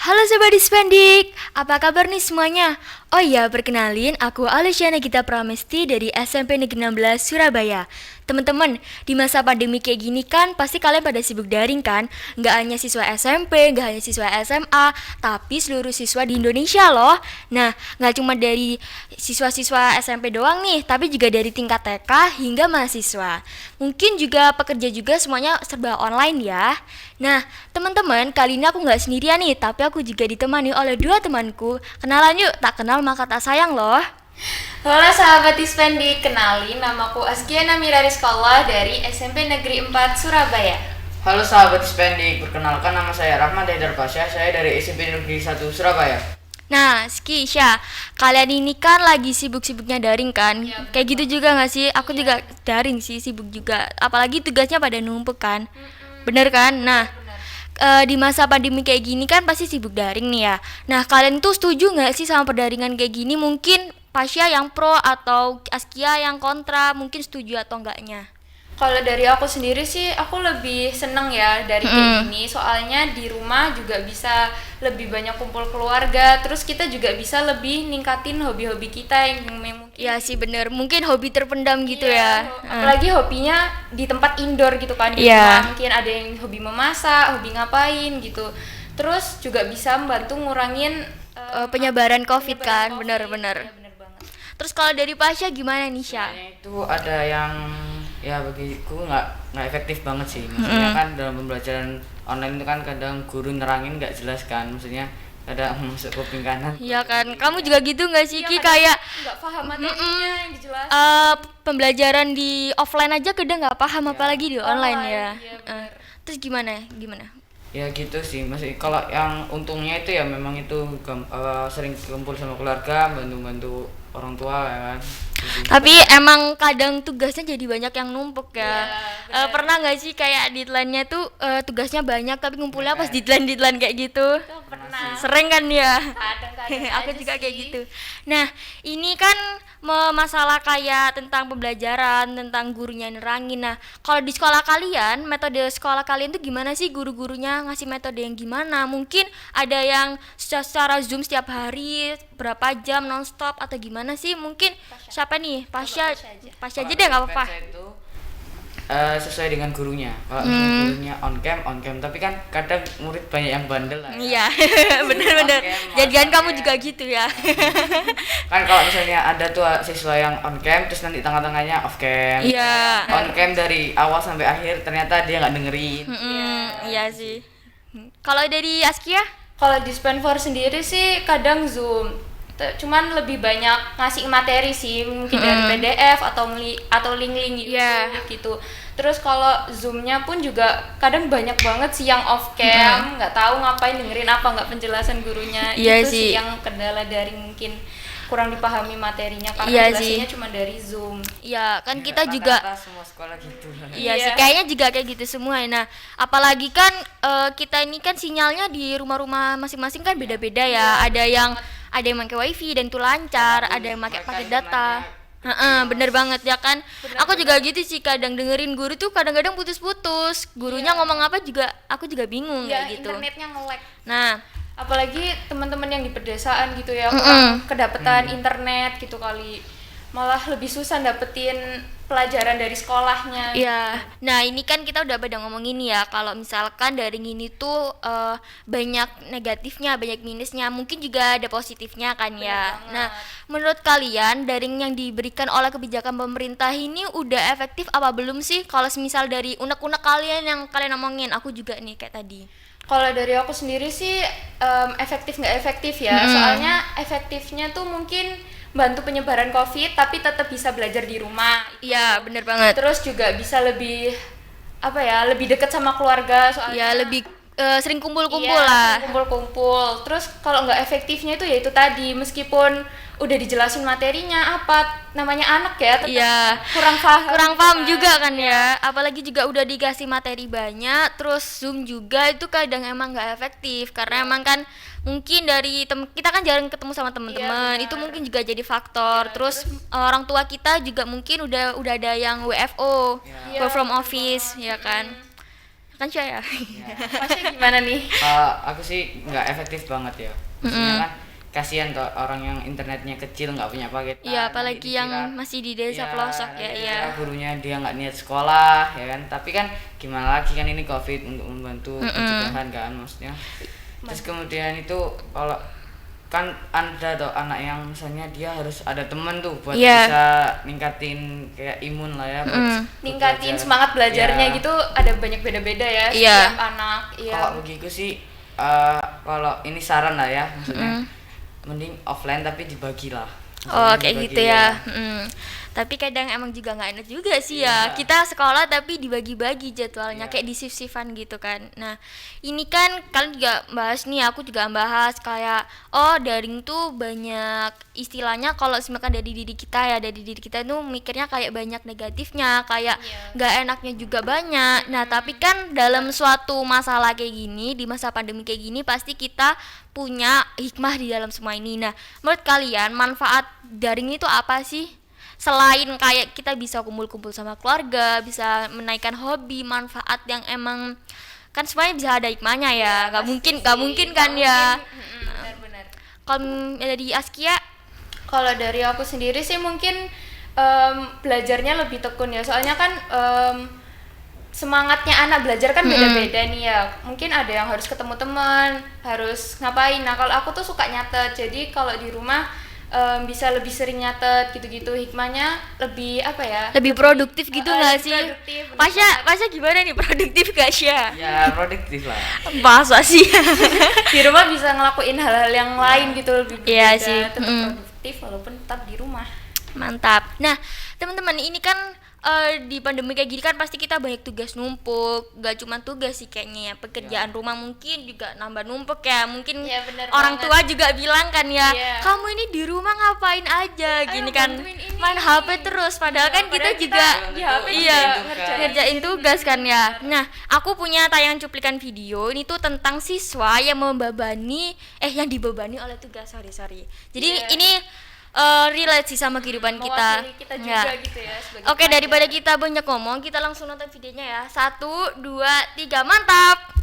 Halo Sobat Dispendik, apa kabar nih semuanya? Oh iya, perkenalin, aku Alisyana Gita Pramesti dari SMP Negeri 16 Surabaya. Teman-teman, di masa pandemi kayak gini kan pasti kalian pada sibuk daring kan? Nggak hanya siswa SMP, nggak hanya siswa SMA, tapi seluruh siswa di Indonesia loh. Nah, nggak cuma dari siswa-siswa SMP doang nih, tapi juga dari tingkat TK hingga mahasiswa. Mungkin juga pekerja juga semuanya serba online ya. Nah, teman-teman, kali ini aku nggak sendirian nih, tapi aku juga ditemani oleh dua temanku. Kenalan yuk, tak kenal maka tak sayang loh. Halo sahabat Dispendi, kenalin namaku Askia Namira Rizkallah dari SMP Negeri 4 Surabaya. Halo sahabat Dispendik, perkenalkan nama saya Rahmat Haidar Pasha, saya dari SMP Negeri 1 Surabaya. Nah, Skisha, kalian ini kan lagi sibuk-sibuknya daring kan? Iya, Kayak gitu juga nggak sih? Aku juga daring sih, sibuk juga. Apalagi tugasnya pada numpuk kan? Bener kan? Nah, di masa pandemi kayak gini kan pasti sibuk daring nih ya. Nah, kalian tuh setuju nggak sih sama perdaringan kayak gini? Mungkin Pasha yang pro atau Askia yang kontra, mungkin setuju atau enggaknya? Kalau dari aku sendiri sih, aku lebih seneng ya dari kayak gini. Soalnya di rumah juga bisa lebih banyak kumpul keluarga. Terus kita juga bisa lebih ningkatin hobi-hobi kita yang mungkin Ya sih bener, mungkin hobi terpendam gitu ya. apalagi hobinya di tempat indoor gitu kan. Di Iya. rumah mungkin ada yang hobi memasak, hobi ngapain gitu. Terus juga bisa membantu ngurangin Penyebaran COVID kan, penyebaran bener-bener. Iya, bener banget. Terus kalau dari Pasha gimana nih, Sya? Sebenarnya itu ada yang ya bagiku nggak efektif banget sih. Maksudnya kan dalam pembelajaran online itu kan kadang guru nerangin nggak jelas kan. Maksudnya kadang masuk kuping kanan. Iya kan, kamu juga gitu nggak sih, Iya, Ki? kadang Kayak nggak paham materinya yang dijelasin. pembelajaran di offline aja kadang nggak paham, apalagi di online ya. Iya, bener. Terus gimana? Gimana? Ya gitu sih. Masih kalau yang untungnya itu ya memang itu sering kumpul sama keluarga, bantu-bantu orang tua ya kan. Gitu. Tapi emang kadang tugasnya jadi banyak yang numpuk ya. Iya, Pernah nggak sih kayak deadline-nya tuh tugasnya banyak tapi ngumpulnya pas Iya. deadline kayak gitu? Itu pernah. Sering kan ya? Kadang-kadang Aku aja juga kayak sih. gitu. Nah, ini kan masalah kayak tentang pembelajaran, tentang gurunya nerangin. Nah, kalau di sekolah kalian, metode sekolah kalian tuh gimana sih, guru-gurunya ngasih metode yang gimana? Mungkin ada yang secara Zoom setiap hari berapa jam nonstop atau gimana sih? Mungkin siapa nih? Pasha. Pasha aja. Pasha aja Kalau deh, nggak di apa-apa. Spencer itu sesuai dengan gurunya. Kalau misalnya gurunya on cam, tapi kan kadang murid banyak yang bandel lah. Ya. Iya, bener-bener. On-cam, Jangan kamu on-cam. juga gitu ya. Kan kalau misalnya ada tuh siswa yang on cam terus nanti tengah-tengahnya off cam. Iya. On cam dari awal sampai akhir ternyata dia nggak dengerin. Iya sih. Kalau dari Askia? Kalau di Spenfor sendiri sih kadang Zoom. Cuman lebih banyak ngasih materi sih, mungkin dari PDF atau link-link YouTube Iya. gitu. Terus kalau Zoom-nya pun juga kadang banyak banget sih yang off cam, nggak tahu ngapain dengerin apa nggak penjelasan gurunya. Iya Itu sih. sih yang kendala dari mungkin kurang dipahami materinya karena Iya jelasinnya sih. cuma dari Zoom. Ya, kan kita Rata-rata juga semua sekolah gitu. iya Iya. sih, kayaknya juga kayak gitu semua ya. Nah, apalagi kan kita ini kan sinyalnya di rumah-rumah masing-masing kan beda-beda ya. Ada yang pakai wifi dan itu lancar, ada yang pakai data. Bener banget ya kan. Aku juga gitu sih, kadang dengerin guru tuh kadang-kadang putus-putus. Gurunya ngomong apa juga aku juga bingung Ya, kayak gitu. internetnya nge-lag. Nah, Apalagi teman-teman yang di pedesaan gitu ya, kurang kedapetan internet gitu kali, malah lebih susah dapetin pelajaran dari sekolahnya. iya. Nah, ini kan kita udah pada ngomongin ya, kalau misalkan daring ini tuh banyak negatifnya, banyak minusnya, mungkin juga ada positifnya kan ya. banget. Nah, menurut kalian daring yang diberikan oleh kebijakan pemerintah ini udah efektif apa belum sih? Kalau semisal dari unek-unek kalian yang kalian omongin, aku juga nih kayak tadi. Kalau dari aku sendiri sih efektif nggak efektif ya, soalnya efektifnya tuh mungkin bantu penyebaran COVID tapi tetap bisa belajar di rumah. Iya, bener banget. Terus juga bisa lebih lebih dekat sama keluarga soalnya. Ya, lebih sering kumpul-kumpul Iya, lah. kumpul-kumpul. Terus kalau nggak efektifnya itu ya itu tadi, meskipun udah dijelasin materinya apa namanya anak ya, tetap Iya. kurang paham. Kurang gitu paham kan. juga kan ya, apalagi juga udah dikasih materi banyak, terus Zoom juga itu kadang emang nggak efektif karena emang kan mungkin dari kita kan jarang ketemu sama teman-teman, Iya, itu benar. mungkin juga jadi faktor. Terus orang tua kita juga mungkin udah ada yang WFO, Iya, work from betul office, banget. ya kan. Kan saya. Ya. Masnya gimana nih? Aku sih nggak efektif banget ya. Maksudnya kan kasihan tuh orang yang internetnya kecil nggak punya paket. Iya, apalagi yang masih di desa pelosok ya, iya. Gurunya dia nggak niat sekolah ya kan. Tapi kan gimana lagi kan ini COVID untuk membantu pencegahan kan maksudnya. Terus kemudian itu kalau kan ada tuh anak yang misalnya dia harus ada teman tuh buat bisa ningkatin kayak imun lah ya buat Ningkatin belajar. semangat belajarnya Ya. gitu ada banyak beda-beda ya setiap anak. Iya. Kalau begitu sih kalau ini saran lah ya maksudnya mending offline tapi dibagi lah. Oh, Maksudnya kayak dibagi gitu ya. Tapi kadang emang juga nggak enak juga sih ya. Kita sekolah tapi dibagi-bagi jadwalnya kayak di shift-shiftan gitu kan. Nah, ini kan kalian juga bahas nih, aku juga bahas kayak daring tuh banyak istilahnya kalau misalkan dari diri kita tuh mikirnya kayak banyak negatifnya, kayak nggak enaknya juga banyak. Nah, tapi kan dalam suatu masalah kayak gini, di masa pandemi kayak gini pasti kita punya hikmah di dalam semua ini. Nah, menurut kalian manfaat daring itu apa sih? Selain kayak kita bisa kumpul-kumpul sama keluarga, bisa menaikkan hobi, manfaat yang emang kan semuanya bisa ada hikmahnya ya. Nggak mungkin kan ya. Benar-benar. Kalau dari Askia, Kalau dari aku sendiri sih mungkin belajarnya lebih tekun ya. Soalnya kan semangatnya anak belajar kan beda-beda nih ya. Mungkin ada yang harus ketemu teman, harus ngapain. Nah, kalau aku tuh suka nyatet. Jadi kalau di rumah bisa lebih sering nyatet gitu-gitu, hikmahnya lebih apa ya, lebih produktif gitu nggak sih? produktif, bener Pasha gimana nih, produktif gak sih? Ya produktif lah. Masa sih? di rumah bisa ngelakuin hal-hal yang lain gitu, lebih berbeda, Iya sih. tetap produktif walaupun tetap di rumah. Mantap. Nah, teman-teman, ini kan di pandemi kayak gini kan pasti kita banyak tugas numpuk. Gak cuma tugas sih kayaknya ya, pekerjaan rumah mungkin juga nambah numpuk ya. Mungkin Ya, bener orang banget. tua juga bilang kan ya, Iya. kamu ini di rumah ngapain aja gini kan, bantuin ini. main HP terus. Padahal kan kita padahal juga di HP iya juga ngerjain tugas kan ya. Nah, aku punya tayangan cuplikan video ini tuh tentang siswa yang yang dibebani oleh tugas. Sorry. Jadi Iya. ini relate sih sama kehidupan kita. Mewakili kita Ya. juga gitu ya sebagai Oke, pelajar. daripada kita banyak ngomong, kita langsung nonton videonya ya. 1, 2, 3, mantap.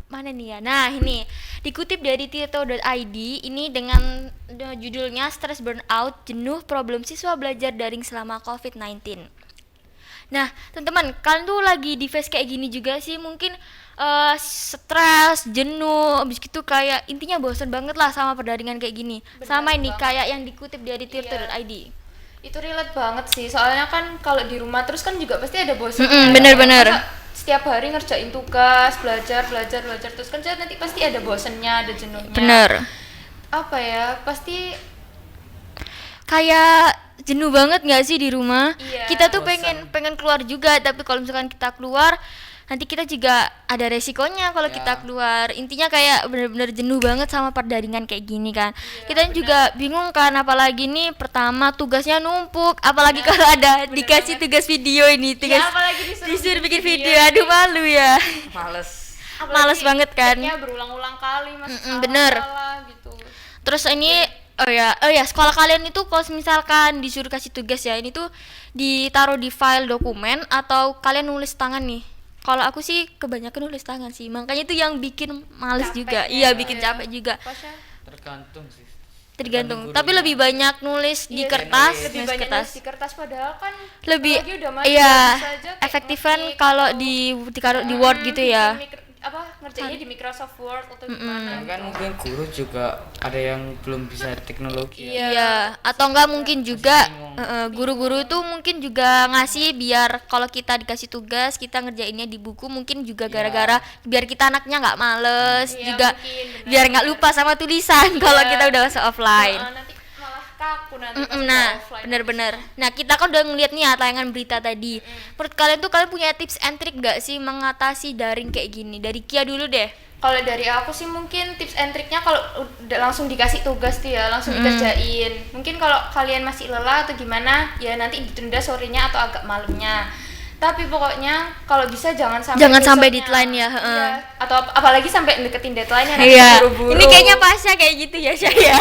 Mana nih ya? Nah, ini dikutip dari tirto.id, ini dengan judulnya Stress Burnout, Jenuh Problem Siswa Belajar Daring Selama COVID-19. Nah, teman-teman, kalian tuh lagi di phase kayak gini juga sih, mungkin stres, jenuh, habis gitu kayak intinya bosan banget lah sama perdaringan kayak gini. Sama ini kayak yang dikutip dari tirto.id. Itu relate banget sih, soalnya kan kalau di rumah terus kan juga pasti ada bosan. Bener-bener. Setiap hari ngerjain tugas, belajar terus kan nanti pasti ada bosannya, ada jenuhnya. Bener. Apa ya? Pasti Kayak jenuh banget nggak sih di rumah? Iya. Kita tuh Bosan. pengen keluar juga, tapi kalau misalkan kita keluar nanti kita juga ada resikonya kalau Ya. kita keluar. Intinya kayak bener-bener jenuh banget sama perdaringan kayak gini kan. Kita juga bingung kan, apalagi nih pertama tugasnya numpuk, apalagi kalau ada dikasih tugas video ini, tugas apalagi disuruh bikin video. Aduh, malu ya. Males. Males banget kan. Ya berulang-ulang kali masih bener. salah gitu. Terus ini sekolah kalian itu kalau misalkan disuruh kasih tugas ya, ini tuh ditaruh di file dokumen atau kalian nulis tangan nih? Kalau aku sih kebanyakan nulis tangan sih, makanya itu yang bikin males juga. Iya, bikin capek juga. Pasnya Tergantung sih. Tergantung. gurunya. Tapi lebih banyak nulis di kertas, lebih nulis banyak kertas. nulis di kertas, padahal kan Lebih apalagi udah maju, iya, bisa aja kayak efektif kan ngetik kalau atau- ditaruh di Word gitu ya. ngerjainnya di Microsoft Word atau gimana Kan mungkin guru juga ada yang belum bisa teknologi. Ya. Iya, atau enggak mungkin juga bingung. guru-guru tuh mungkin juga ngasih biar kalau kita dikasih tugas kita ngerjainnya di buku, mungkin juga gara-gara biar kita anaknya nggak males, Iya, juga mungkin, benar. biar nggak lupa sama tulisan kalau kita udah masuk offline. nanti malah kaku nanti pas Nah, udah offline. bener-bener. Nah, kita kan udah ngeliat nih ya tayangan berita tadi. Menurut kalian tuh kalian punya tips and trick nggak sih mengatasi daring kayak gini? Dari Kia dulu deh. Kalau dari aku sih mungkin tips and triknya kalau udah langsung dikasih tugas tuh ya langsung dikerjain. Mungkin kalau kalian masih lelah atau gimana ya nanti ditunda sorenya atau agak malamnya. Tapi pokoknya kalau bisa jangan sampai Sampai besoknya. deadline ya, Iya. Atau apalagi sampai deketin deadline-nya nanti Iya. buru-buru. Ini kayaknya pasnya kayak gitu ya, saya.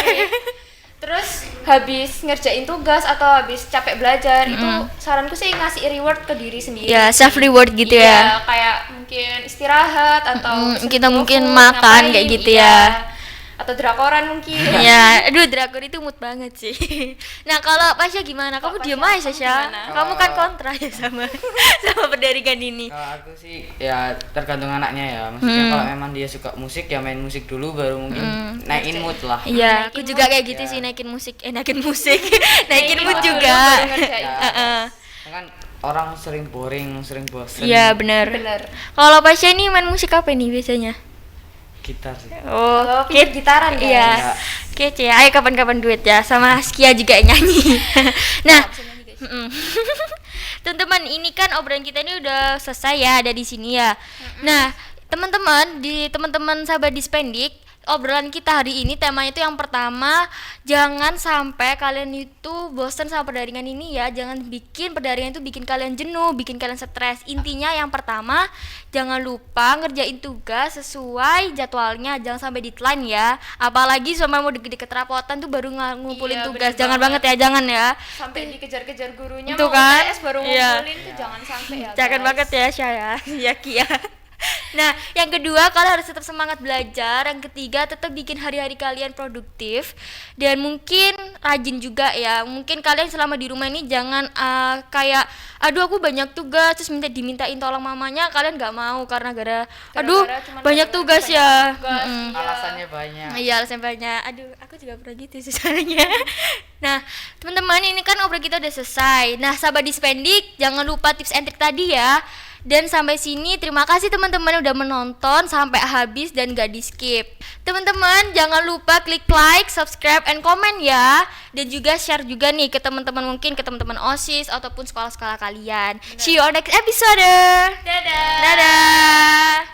Terus habis ngerjain tugas atau habis capek belajar itu saranku sih ngasih reward ke diri sendiri. Ya, self reward gitu Iya, ya. kayak mungkin mungkin istirahat atau kita mungkin GoFood, makan ngapain, kayak gitu iya. ya. Atau drakoran mungkin. Ya, aduh drakor itu mood banget sih. Nah, kalau Pasha gimana? Kamu Kalau diem Pasha, aja, kamu Sasha. gimana? Kamu kan kontra ya sama sama pendaringan ini. Kalau aku sih ya tergantung anaknya ya. Maksudnya kalau memang dia suka musik ya main musik dulu baru mungkin naikin mood lah. Iya, aku Naikin juga mood, kayak gitu ya. sih, naikin musik, naikin mood mood juga. dulu baru ngerjain. Ya, Heeh. kan orang sering boring, sering bosen. Iya, benar. Bener. Kalau Pasha ini main musik apa nih biasanya? Gitar sih. Oh, Oh, pinter gitaran, guys. Iya. Kece. Ayo kapan-kapan duet ya sama Skia juga yang nyanyi. Nah, mm-mm. teman-teman, ini kan obrolan kita ini udah selesai ya, ada di sini ya. Nah, teman-teman sahabat Dispendik, obrolan kita hari ini temanya itu yang pertama, jangan sampai kalian itu bosan sama pendaringan ini ya. Jangan bikin pendaringan itu bikin kalian jenuh, bikin kalian stres. Intinya yang pertama, jangan lupa ngerjain tugas sesuai jadwalnya, jangan sampai deadline ya. Apalagi sama mau deket-deket rapotan tuh baru ngumpulin Iya, tugas. bener Jangan banget. banget ya, jangan ya. Sampai dikejar-kejar gurunya Tuh mau kan? UTS baru Iya. ngumpulin tuh jangan sampai ya. Jangan guys. banget ya Syaya. Ya Kia. Nah, yang kedua, kalian harus tetap semangat belajar. Yang ketiga, tetap bikin hari-hari kalian produktif dan mungkin rajin juga ya. Mungkin kalian selama di rumah ini jangan kayak aduh aku banyak tugas terus dimintain tolong mamanya, kalian nggak mau karena aduh Gara-gara cuman banyak gara-gara tugas banyak ya. tugas, Mm-mm. iya. Alasannya banyak. Iya, alasan banyak. Aduh, aku juga pernah gitu sih soalnya. Nah, teman-teman, ini kan obrolan kita udah selesai. Nah, sahabat Dispendik, jangan lupa tips and trik tadi ya. Dan sampai sini, terima kasih teman-teman udah menonton sampai habis dan gak di skip. Teman-teman, jangan lupa klik like, subscribe, and comment ya. Dan juga share juga nih ke teman-teman, mungkin ke teman-teman OSIS ataupun sekolah-sekolah kalian. See you on next episode. Dadah. Dadah.